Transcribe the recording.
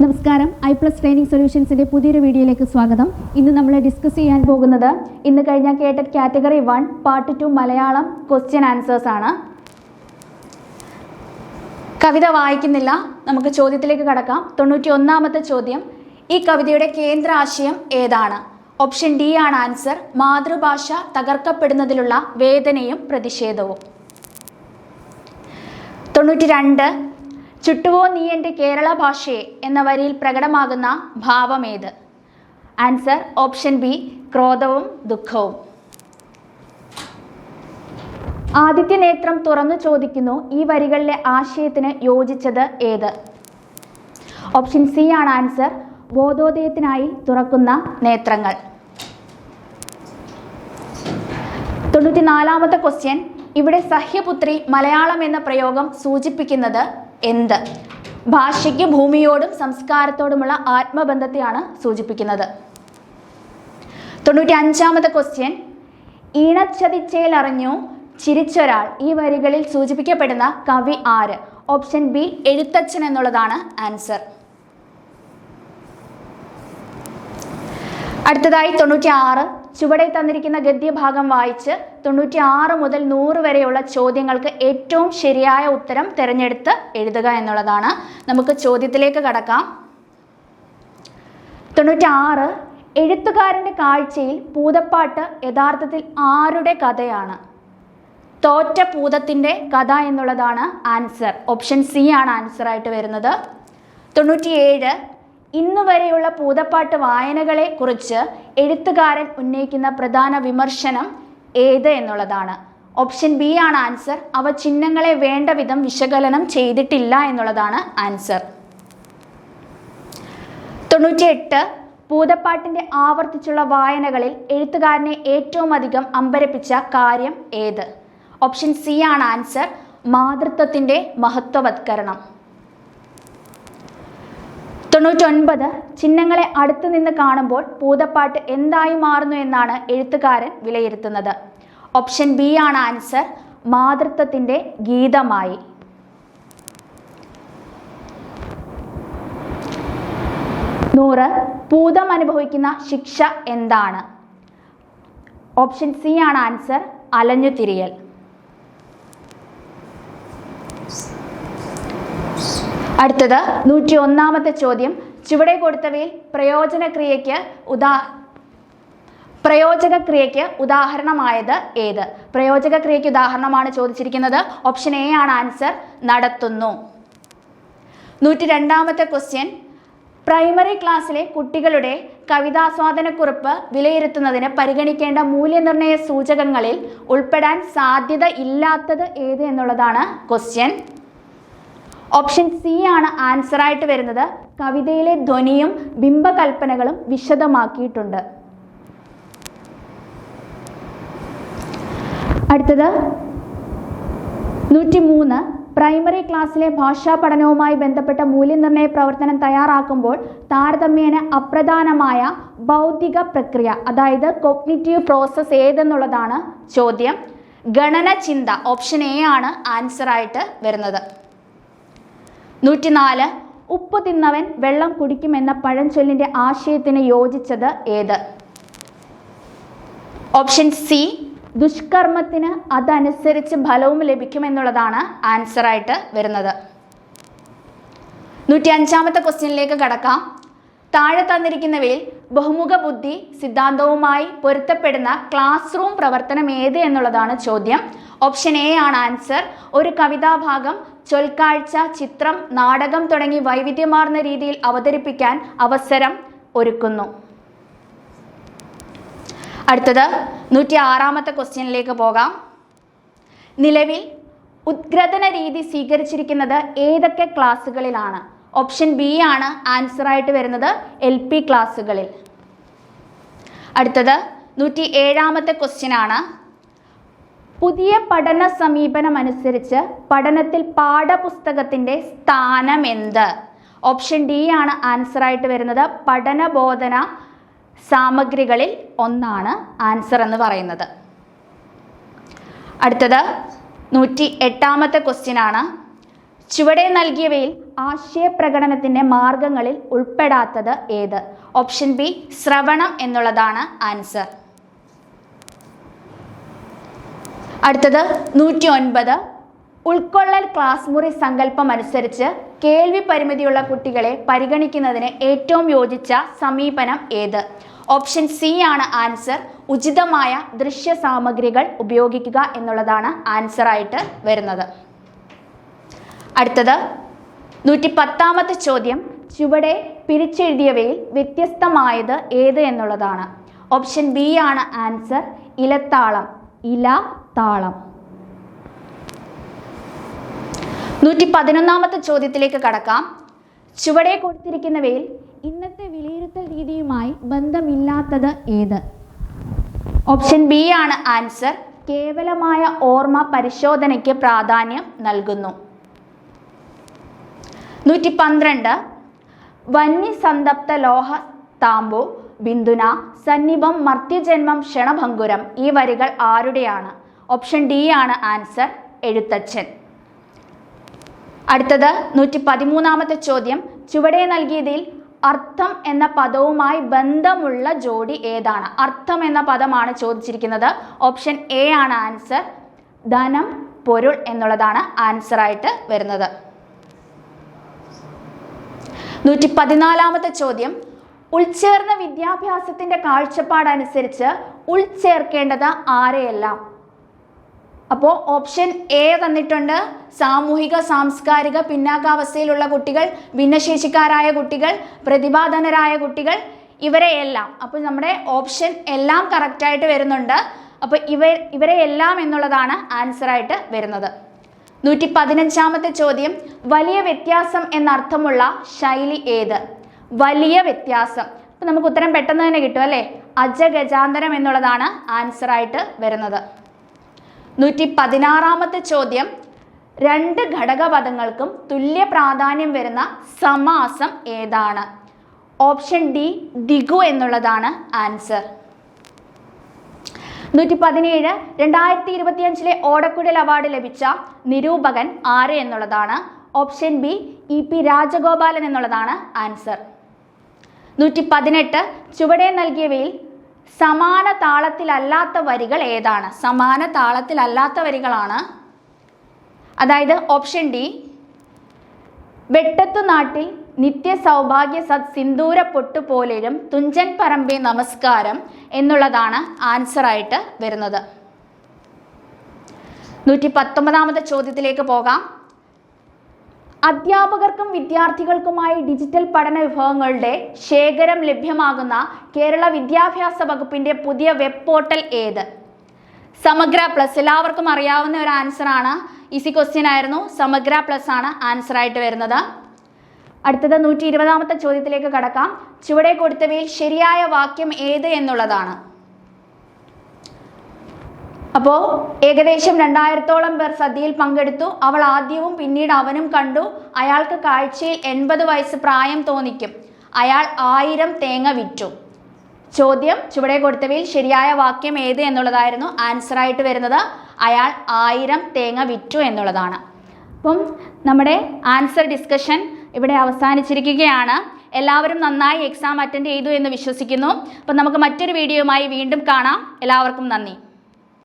നമസ്കാരം, I+ training സൊല്യൂഷൻസിൻ്റെ പുതിയൊരു വീഡിയോയിലേക്ക് സ്വാഗതം. ഇന്ന് നമ്മൾ ഡിസ്കസ് ചെയ്യാൻ പോകുന്നത് ഇന്ന് കഴിഞ്ഞ കേട്ടറ്റ് category 1 part 2 Malayalam question answers ആണ്. കവിത വായിക്കുന്നില്ല, നമുക്ക് ചോദ്യത്തിലേക്ക് കടക്കാം. 91ാമത്തെ ചോദ്യം, ഈ കവിതയുടെ കേന്ദ്ര ആശയം ഏതാണ്? ഓപ്ഷൻ ഡി ആണ് ആൻസർ. മാതൃഭാഷ തകർക്കപ്പെടുന്നതിലുള്ള വേദനയും പ്രതിഷേധവും. 92, ചുട്ടുവോ നീ എൻ്റെ കേരള ഭാഷയെ എന്ന വരിയിൽ പ്രകടമാകുന്ന ഭാവമേത്? ആൻസർ ഓപ്ഷൻ ബി, ക്രോധവും ദുഃഖവും. ആദിത്യ നേത്രം തുറന്നു ചോദിക്കുന്നു, ഈ വരികളിലെ ആശയത്തിന് യോജിച്ചത് ഏത്? ഓപ്ഷൻ സി ആണ് ആൻസർ. ബോധോദയത്തിനായി തുറക്കുന്ന നേത്രങ്ങൾ. 94ാമത്തെ ക്വസ്റ്റ്യൻ, ഇവിടെ സഹ്യപുത്രി മലയാളം എന്ന പ്രയോഗം സൂചിപ്പിക്കുന്നത് എന്ത്? ഭാഷയ്ക്ക് ഭൂമിയോടും സംസ്കാരത്തോടുമുള്ള ആത്മബന്ധത്തെയാണ് സൂചിപ്പിക്കുന്നത്. 95ാമത്തെ ക്വസ്റ്റ്യൻ, ഈണച്ചതിച്ചേൽ അറിഞ്ഞു ചിരിച്ചൊരാൾ, ഈ വരികളിൽ സൂചിപ്പിക്കപ്പെടുന്ന കവി ആര്? ഓപ്ഷൻ ബി, എഴുത്തച്ഛൻ എന്നുള്ളതാണ് ആൻസർ. അടുത്തതായി 96, ചുവടെ തന്നിരിക്കുന്ന ഗദ്യഭാഗം വായിച്ച് 96 മുതൽ 100 വരെയുള്ള ചോദ്യങ്ങൾക്ക് ഏറ്റവും ശരിയായ ഉത്തരം തിരഞ്ഞെടുത്ത് എഴുതുക എന്നുള്ളതാണ്. നമുക്ക് ചോദ്യത്തിലേക്ക് കടക്കാം. 96, എഴുത്തുകാരൻ്റെ കാഴ്ചയിൽ പൂതപ്പാട്ട് യഥാർത്ഥത്തിൽ ആരുടെ കഥയാണ്? തോറ്റ പൂതത്തിൻ്റെ കഥ എന്നുള്ളതാണ് ആൻസർ. ഓപ്ഷൻ സി ആണ് ആൻസർ ആയിട്ട് വരുന്നത്. 97, ഇന്നുവരെയുള്ള പൂതപ്പാട്ട് വായനകളെ കുറിച്ച് എഴുത്തുകാരൻ ഉന്നയിക്കുന്ന പ്രധാന വിമർശനം ഏത് എന്നുള്ളതാണ്. ഓപ്ഷൻ ബി ആണ് ആൻസർ. അവ ചിഹ്നങ്ങളെ വേണ്ട വിധം വിശകലനം ചെയ്തിട്ടില്ല എന്നുള്ളതാണ് ആൻസർ. 98, പൂതപ്പാട്ടിൻ്റെ ആവർത്തിച്ചുള്ള വായനകളിൽ എഴുത്തുകാരനെ ഏറ്റവും അധികം അമ്പരപ്പിച്ച കാര്യം ഏത്? ഓപ്ഷൻ സി ആണ് ആൻസർ. മാതൃത്വത്തിൻ്റെ മഹത്വവത്കരണം. 99, ചിഹ്നങ്ങളെ അടുത്തു നിന്ന് കാണുമ്പോൾ പൂതപ്പാട്ട് എന്തായി മാറുന്നു എന്നാണ് എഴുത്തുകാരൻ വിലയിരുത്തുന്നത്. ഓപ്ഷൻ ബി ആണ് ആൻസർ. മാതൃത്വത്തിൻ്റെ ഗീതമായി. 100, പൂതം അനുഭവിക്കുന്ന ശിക്ഷ എന്താണ്? ഓപ്ഷൻ സി ആണ് ആൻസർ. അലഞ്ഞുതിരിയൽ. അടുത്തത് 101ാമത്തെ ചോദ്യം, ചുവടെ കൊടുത്തവയിൽ പ്രയോജകക്രിയയ്ക്ക് ഉദാഹരണമായത് ഏത്? പ്രയോജകക്രിയയ്ക്ക് ഉദാഹരണമാണ് ചോദിച്ചിരിക്കുന്നത്. ഓപ്ഷൻ എ ആണ് ആൻസർ. നടത്തുന്നു. 102ാമത്തെ ക്വസ്റ്റ്യൻ, പ്രൈമറി ക്ലാസ്സിലെ കുട്ടികളുടെ കവിതാസ്വാദനക്കുറിപ്പ് വിലയിരുത്തുന്നതിന് പരിഗണിക്കേണ്ട മൂല്യനിർണ്ണയ സൂചകങ്ങളിൽ ഉൾപ്പെടാൻ സാധ്യത ഇല്ലാത്തത് ഏത് എന്നുള്ളതാണ് ക്വസ്റ്റ്യൻ. ഓപ്ഷൻ സി ആണ് ആൻസർ ആയിട്ട് വരുന്നത്. കവിതയിലെ ധ്വനിയും ബിംബകൽപ്പനകളും വിശദമാക്കിയിട്ടുണ്ട്. അടുത്തത് 103, പ്രൈമറി ക്ലാസ്സിലെ ഭാഷാ പഠനവുമായി ബന്ധപ്പെട്ട മൂല്യനിർണ്ണയ പ്രവർത്തനം തയ്യാറാക്കുമ്പോൾ താരതമ്യേന അപ്രധാനമായ ബൗദ്ധിക പ്രക്രിയ, അതായത് കോഗ്നിറ്റീവ് പ്രോസസ്സ് ഏതെന്നുള്ളതാണ് ചോദ്യം. ഗണന ചിന്ത. ഓപ്ഷൻ എ ആണ് ആൻസർ ആയിട്ട് വരുന്നത്. 104, ഉപ്പ് തിന്നവൻ വെള്ളം കുടിക്കുമെന്ന പഴഞ്ചൊല്ലിൻ്റെ ആശയത്തിന് യോജിച്ചത് ഏത്? ഓപ്ഷൻ സി, ദുഷ്കർമ്മത്തിന് അതനുസരിച്ച് ഫലവും ലഭിക്കുമെന്നുള്ളതാണ് ആൻസർ ആയിട്ട് വരുന്നത്. 105ാമത്തെ ക്വസ്റ്റ്യനിലേക്ക് കടക്കാം. താഴെ തന്നിരിക്കുന്നവയിൽ ബഹുമുഖ ബുദ്ധി സിദ്ധാന്തവുമായി പൊരുത്തപ്പെടുന്ന ക്ലാസ് റൂം പ്രവർത്തനം ഏത് എന്നുള്ളതാണ് ചോദ്യം. ഓപ്ഷൻ എ ആണ് ആൻസർ. ഒരു കവിതാഭാഗം ചൊൽക്കാഴ്ച, ചിത്രം, നാടകം തുടങ്ങി വൈവിധ്യമാർന്ന രീതിയിൽ അവതരിപ്പിക്കാൻ അവസരം ഒരുക്കുന്നു. അടുത്തത് 106ാമത്തെ ക്വസ്റ്റ്യനിലേക്ക് പോകാം. നിലവിൽ ഉദ്ഗ്രഥന രീതി സ്വീകരിച്ചിരിക്കുന്നത് ഏതൊക്കെ ക്ലാസ്സുകളിലാണ്? ഓപ്ഷൻ ബി ആണ് ആൻസർ ആയിട്ട് വരുന്നത്. LP ക്ലാസ്സുകളിൽ. അടുത്തത് 107ാമത്തെ ക്വസ്റ്റ്യൻ ആണ്. പുതിയ പഠന സമീപനം അനുസരിച്ച് പഠനത്തിൽ പാഠപുസ്തകത്തിൻ്റെ സ്ഥാനം എന്ത്? ഓപ്ഷൻ ഡി ആണ് ആൻസർ ആയിട്ട് വരുന്നത്. പഠനബോധന സാമഗ്രികളിൽ ഒന്നാണ് ആൻസർ എന്ന് പറയുന്നത്. അടുത്തത് 108ാമത്തെ ക്വസ്റ്റ്യൻ ആണ്. ചുവടെ നൽകിയവയിൽ ആശയപ്രകടനത്തിന്റെ മാർഗങ്ങളിൽ ഉൾപ്പെടാത്തത് ഏത്? ഓപ്ഷൻ ബി ശ്രവണം എന്നുള്ളതാണ് ആൻസർ. അടുത്തത് 109. ഉൾക്കൊള്ളൽ ക്ലാസ് മുറി സങ്കല്പം അനുസരിച്ച് കേൾവി പരിമിതിയുള്ള കുട്ടികളെ പരിഗണിക്കുന്നതിന് ഏറ്റവും യോജിച്ച സമീപനം ഏത്? ഓപ്ഷൻ സി ആണ് ആൻസർ. ഉചിതമായ ദൃശ്യ സാമഗ്രികൾ ഉപയോഗിക്കുക എന്നുള്ളതാണ് ആൻസർ ആയിട്ട് വരുന്നത്. അടുത്തത് 110ാമത്തെ ചോദ്യം. ചുവടെ പിരിച്ചെഴുതിയവയിൽ വ്യത്യസ്തമായത് ഏത് എന്നുള്ളതാണ്. ഓപ്ഷൻ ബി ആണ് ആൻസർ. ഇലത്താളം. ഇല താളം. 111ാമത്തെ ചോദ്യത്തിലേക്ക് കടക്കാം. ചുവടെ കൊടുത്തിരിക്കുന്നവയിൽ ഇന്നത്തെ വിലയിരുത്തൽ രീതിയുമായി ബന്ധമില്ലാത്തത് ഏത്? ഓപ്ഷൻ ബി ആണ് ആൻസർ. കേവലമായ ഓർമ്മ പരിശോധനയ്ക്ക് പ്രാധാന്യം നൽകുന്നു. 112. വന്യസന്തപ്ത ലോഹ താംബു ബിന്ദുന സന്നിഭം മർത്യജന്മം ക്ഷണഭംഗുരം. ഈ വരികൾ ആരുടെയാണ്? ഓപ്ഷൻ ഡി ആണ് ആൻസർ. എഴുത്തച്ഛൻ. അടുത്തത് 113ാമത്തെ ചോദ്യം. ചുവടെ നൽകിയതിൽ അർത്ഥം എന്ന പദവുമായി ബന്ധമുള്ള ജോഡി ഏതാണ്? അർത്ഥം എന്ന പദമാണ് ചോദിച്ചിരിക്കുന്നത്. ഓപ്ഷൻ എ ആണ് ആൻസർ. ധനം പൊരുൾ എന്നുള്ളതാണ് ആൻസർ ആയിട്ട് വരുന്നത്. 114ാമത്തെ ചോദ്യം. ഉൾച്ചേർന്ന വിദ്യാഭ്യാസത്തിന്റെ കാഴ്ചപ്പാടനുസരിച്ച് ഉൾച്ചേർക്കേണ്ടത് ആരെയെല്ലാം? അപ്പോൾ ഓപ്ഷൻ എ തന്നിട്ടുണ്ട്. സാമൂഹിക സാംസ്കാരിക പിന്നാക്കാവസ്ഥയിലുള്ള കുട്ടികൾ, ഭിന്നശേഷിക്കാരായ കുട്ടികൾ, പ്രതിഭാധനരായ കുട്ടികൾ, ഇവരെയെല്ലാം. അപ്പോൾ നമ്മുടെ ഓപ്ഷൻ എല്ലാം കറക്റ്റായിട്ട് വരുന്നുണ്ട്. അപ്പോൾ ഇവരെ എല്ലാം എന്നുള്ളതാണ് ആൻസർ ആയിട്ട് വരുന്നത്. 115ാമത്തെ ചോദ്യം. വലിയ വ്യത്യാസം എന്നർത്ഥമുള്ള ശൈലി ഏത്? വലിയ വ്യത്യാസം. അപ്പം നമുക്ക് ഉത്തരം പെട്ടെന്ന് തന്നെ കിട്ടും അല്ലേ? അജഗജാന്തരം എന്നുള്ളതാണ് ആൻസർ ആയിട്ട് വരുന്നത്. 116ാമത്തെ ചോദ്യം. രണ്ട് ഘടകപദങ്ങൾക്കും തുല്യ പ്രാധാന്യം വരുന്ന സമാസം ഏതാണ്? ഓപ്ഷൻ ഡി ദിഗു എന്നുള്ളതാണ് ആൻസർ. 117. 2025 ഓടക്കുഴൽ അവാർഡ് ലഭിച്ച നിരൂപകൻ ആര് എന്നുള്ളതാണ്. Option B E P Rajagopalan എന്നുള്ളതാണ് ആൻസർ. 118. ചുവടെ നൽകിയവയിൽ സമാന താളത്തിലല്ലാത്ത വരികൾ ഏതാണ്? സമാന താളത്തിലല്ലാത്ത വരികളാണ്. അതായത് ഓപ്ഷൻ ഡി വെട്ടത്തു നാട്ടിൽ നിത്യ സൗഭാഗ്യ സത് സിന്ദൂര പൊട്ടു പോലെയും തുഞ്ചൻ പറമ്പേ നമസ്കാരം എന്നുള്ളതാണ് ആൻസർ ആയിട്ട് വരുന്നത്. 119ാമത്തെ ചോദ്യത്തിലേക്ക് പോകാം. അധ്യാപകർക്കും വിദ്യാർത്ഥികൾക്കുമായി ഡിജിറ്റൽ പഠന വിഭവങ്ങളുടെ ശേഖരം ലഭ്യമാകുന്ന കേരള വിദ്യാഭ്യാസ വകുപ്പിന്റെ പുതിയ വെബ് പോർട്ടൽ ഏത്? സമഗ്ര പ്ലസ്. എല്ലാവർക്കും അറിയാവുന്ന ഒരു ആൻസർ ആണ്. ഈസി ക്വസ്റ്റ്യൻ ആയിരുന്നു. സമഗ്ര പ്ലസ് ആണ് ആൻസർ ആയിട്ട് വരുന്നത്. അടുത്തത് 120ാമത്തെ ചോദ്യത്തിലേക്ക് കടക്കാം. ചുവടെ കൊടുത്തവയിൽ ശരിയായ വാക്യം ഏത് എന്നുള്ളതാണ്. അപ്പോൾ ഏകദേശം 2000ഓളം പേർ സദ്യയിൽ പങ്കെടുത്തു. അവൾ ആദ്യവും പിന്നീട് അവനും കണ്ടു. അയാൾക്ക് കാഴ്ചയിൽ 80 വയസ്സ് പ്രായം തോന്നിക്കും. അയാൾ 1000 തേങ്ങ വിറ്റു. ചോദ്യം ചുവടെ കൊടുത്തവയിൽ ശരിയായ വാക്യം ഏത് എന്നുള്ളതായിരുന്നു. ആൻസർ ആയിട്ട് വരുന്നത് അയാൾ 1000 തേങ്ങ വിറ്റു എന്നുള്ളതാണ്. അപ്പം നമ്മുടെ ആൻസർ ഡിസ്കഷൻ ഇവിടെ അവസാനിച്ചിരിക്കുകയാണ്. എല്ലാവരും നന്നായി എക്സാം അറ്റൻഡ് ചെയ്തു എന്ന് വിശ്വസിക്കുന്നു. അപ്പം നമുക്ക് മറ്റൊരു വീഡിയോയുമായി വീണ്ടും കാണാം. എല്ലാവർക്കും നന്ദി.